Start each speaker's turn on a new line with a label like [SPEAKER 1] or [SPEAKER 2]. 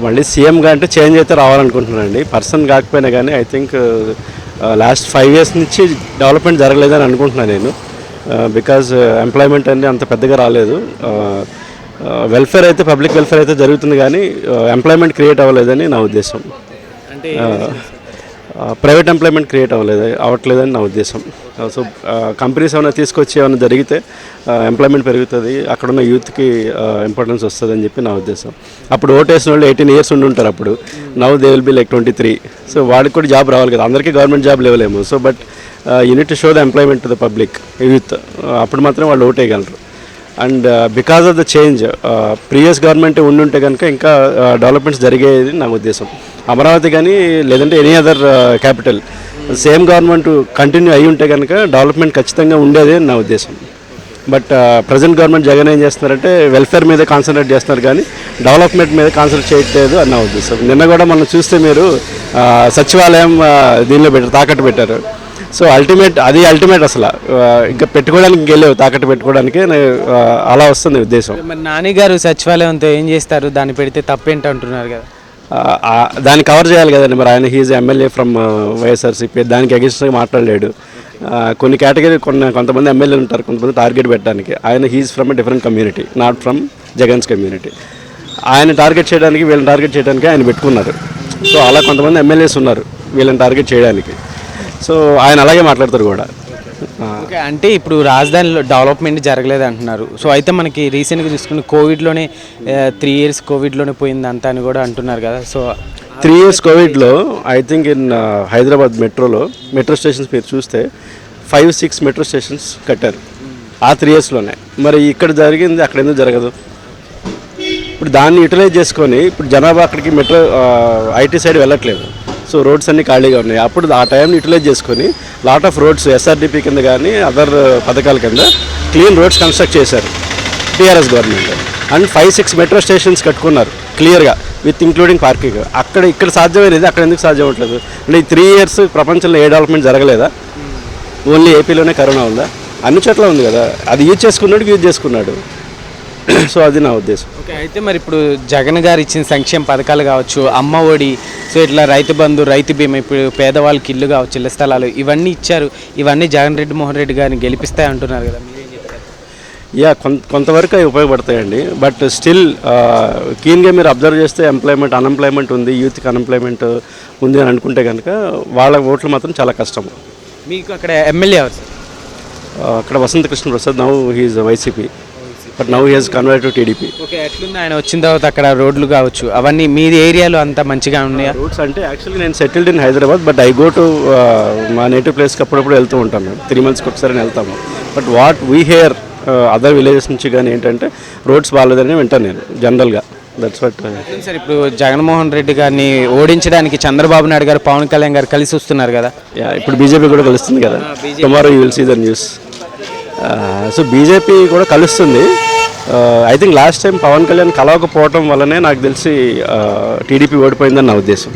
[SPEAKER 1] మళ్ళీ సీఎంగా అంటే చేంజ్ అయితే రావాలనుకుంటున్నానండి. పర్సన్ కాకపోయినా కానీ ఐ థింక్ లాస్ట్ 5 years నుంచి డెవలప్మెంట్ జరగలేదని అనుకుంటున్నాను నేను. బికాజ్ ఎంప్లాయ్మెంట్ అనేది అంత పెద్దగా రాలేదు. వెల్ఫేర్ అయితే పబ్లిక్ వెల్ఫేర్ అయితే జరుగుతుంది కానీ ఎంప్లాయ్మెంట్ క్రియేట్ అవ్వలేదని నా ఉద్దేశం.
[SPEAKER 2] అంటే
[SPEAKER 1] ప్రైవేట్ ఎంప్లాయ్మెంట్ క్రియేట్ అవ్వట్లేదని నా ఉద్దేశం. సో కంపెనీస్ ఏమైనా తీసుకొచ్చి ఏమైనా జరిగితే ఎంప్లాయ్మెంట్ పెరుగుతుంది, అక్కడున్న యూత్కి ఇంపార్టెన్స్ వస్తుంది అని చెప్పి నా ఉద్దేశం. అప్పుడు ఓటేసిన వాళ్ళు 18 years ఉండి ఉంటారు. అప్పుడు now they will be like 23. So వాడికి కూడా జాబ్ రావాలి కదా, అందరికీ గవర్నమెంట్ జాబ్ లేవలేము. So but unit to show the employment to the public youth, అప్పుడు మాత్రం వాళ్ళు ఓటేయగలరు. And because of the change previous government ఉండుంటే కనుక ఇంకా డెవలప్మెంట్స్ జరిగేది నా ఉద్దేశం. అమరావతి కానీ లేదంటే any other capital same government continue అయ్యి ఉంటే కనుక డెవలప్మెంట్ ఖచ్చితంగా ఉండేది నా ఉద్దేశం. బట్ ప్రజెంట్ గవర్నమెంట్ జగన్ ఏం చేస్తున్నారంటే వెల్ఫేర్ మీద కాన్సన్ట్రేట్ చేస్తున్నారు కానీ డెవలప్మెంట్ మీద కాన్సన్ట్రేట్ చేయట్లేదు అని నా ఉద్దేశం. నిన్న కూడా మనం చూస్తే మీరు సచివాలయం దీనిలో పెట్టారు, తాకట్టు పెట్టారు. సో అల్టిమేట్ అసలు ఇంకా పెట్టుకోవడానికి ఇంకెళ్ళేవు, తాకట్టు పెట్టుకోవడానికి అలా వస్తుంది ఉద్దేశం.
[SPEAKER 2] మరి నానిగారు సచివాలయంతో ఏం చేస్తారు, దాన్ని పెడితే తప్పేంటి అంటున్నారు కదా,
[SPEAKER 1] దాన్ని కవర్ చేయాలి కదండి. మరి ఆయన హీజ్ ఎమ్మెల్యే ఫ్రమ్ వైఎస్ఆర్సీపీ, దానికి అగెన్స్ట్గా మాట్లాడలేడు. కొన్ని కేటగిరీ కొంతమంది ఎమ్మెల్యేలు ఉంటారు కొంతమంది టార్గెట్ పెట్టడానికి. ఆయన he's from a different community, not from Jagan's community. ఆయన టార్గెట్ చేయడానికి వీళ్ళని టార్గెట్ చేయడానికి ఆయన పెట్టుకున్నారు. సో అలా కొంతమంది ఎమ్మెల్యేస్ ఉన్నారు వీళ్ళని టార్గెట్ చేయడానికి. సో ఆయన అలాగే మాట్లాడతారు కూడా.
[SPEAKER 2] ఓకే, అంటే ఇప్పుడు రాజధానిలో డెవలప్మెంట్ జరగలేదు అంటున్నారు. సో అయితే మనకి రీసెంట్గా చూసుకుని కోవిడ్లోనే 3 years కోవిడ్లోనే పోయింది అంతా అని కూడా అంటున్నారు కదా. సో
[SPEAKER 1] 3 years కోవిడ్లో I think in Hyderabad metro stations మీరు చూస్తే 5-6 మెట్రో స్టేషన్స్ కట్టారు ఆ 3 yearsలోనే. మరి ఇక్కడ జరిగింది అక్కడ ఎందుకు జరగదు? ఇప్పుడు దాన్ని యూటిలైజ్ చేసుకొని ఇప్పుడు జనాభా అక్కడికి మెట్రో ఐటీ సైడ్ వెళ్ళట్లేదు. సో రోడ్స్ అన్నీ ఖాళీగా ఉన్నాయి. అప్పుడు ఆ టైంని యూటిలైజ్ చేసుకొని లాట్ ఆఫ్ రోడ్స్ ఎస్ఆర్డిపి కింద కానీ అదర్ పథకాల కింద క్లీన్ రోడ్స్ కన్స్ట్రక్ట్ చేశారు TRS government. And 5-6 metro stations కట్టుకున్నారు క్లియర్గా విత్ ఇంక్లూడింగ్ పార్కింగ్. ఇక్కడ సాధ్యమైనది అక్కడ ఎందుకు సాధ్యం అవ్వట్లేదు? అంటే ఈ 3 years ప్రపంచంలో ఏ డెవలప్మెంట్ జరగలేదా? ఓన్లీ ఏపీలోనే కరోనా ఉందా? అన్ని చోట్ల ఉంది కదా. అది యూజ్ చేసుకున్నాడు. సో అది నా ఉద్దేశం.
[SPEAKER 2] ఓకే, అయితే మరి ఇప్పుడు జగన్ గారు ఇచ్చిన సంక్షేమ పథకాలు కావచ్చు, అమ్మ ఒడి, సో ఇట్లా రైతు బంధు, రైతు బీమా, ఇప్పుడు పేదవాళ్ళకి ఇల్లు కావచ్చు, ఇళ్ల స్థలాలు ఇవన్నీ ఇచ్చారు. ఇవన్నీ మోహన్ రెడ్డి గారిని గెలిపిస్తాయి అంటున్నారు కదా, మీరేం చెప్తారు?
[SPEAKER 1] యా, కొంతవరకు అవి ఉపయోగపడతాయండి. బట్ స్టిల్ కీన్గా మీరు అబ్జర్వ్ చేస్తే అన్ఎంప్లాయ్మెంట్ ఉంది, యూత్కి అన్ఎంప్లాయ్మెంట్ ఉంది అని అనుకుంటే కనుక వాళ్ళ ఓట్లు మాత్రం చాలా కష్టం.
[SPEAKER 2] మీకు అక్కడ ఎమ్మెల్యే ఎవరు సార్?
[SPEAKER 1] అక్కడ Vasantha Krishna Prasad, now he's YCP, but now he has converted to TDP.
[SPEAKER 2] Okay, ఎట్లుంది ఆయన వచ్చిన తర్వాత అక్కడ రోడ్లు కావచ్చు అవన్నీ మీ ఏరియాలో అంతా మంచిగా ఉన్నాయా?
[SPEAKER 1] రోడ్స్ అంటే యాక్చువల్లీ నేను settled in Hyderabad, but I go to మా నేటివ్ ప్లేస్కి అప్పుడప్పుడు వెళ్తూ ఉంటాను. 3 monthsకి ఒకసారి వెళ్తాము. But what we here other villages నుంచి కానీ ఏంటంటే రోడ్స్ బాగాలేదని వింటాను నేను జనరల్గా. That's what
[SPEAKER 2] sir. ఇప్పుడు జగన్మోహన్ రెడ్డి గారిని ఓడించడానికి చంద్రబాబు నాయుడు గారు, పవన్ కళ్యాణ్ గారు కలిసి వస్తున్నారు కదా.
[SPEAKER 1] ఇప్పుడు బీజేపీ కూడా కలుస్తుంది కదా. Tomorrow you will see the news. So BJP కూడా కలుస్తుంది. I think last time Pawan Kalyan కలవకపోవడం వల్లనే నాకు తెలిసి టీడీపీ ఓడిపోయిందని నా ఉద్దేశం.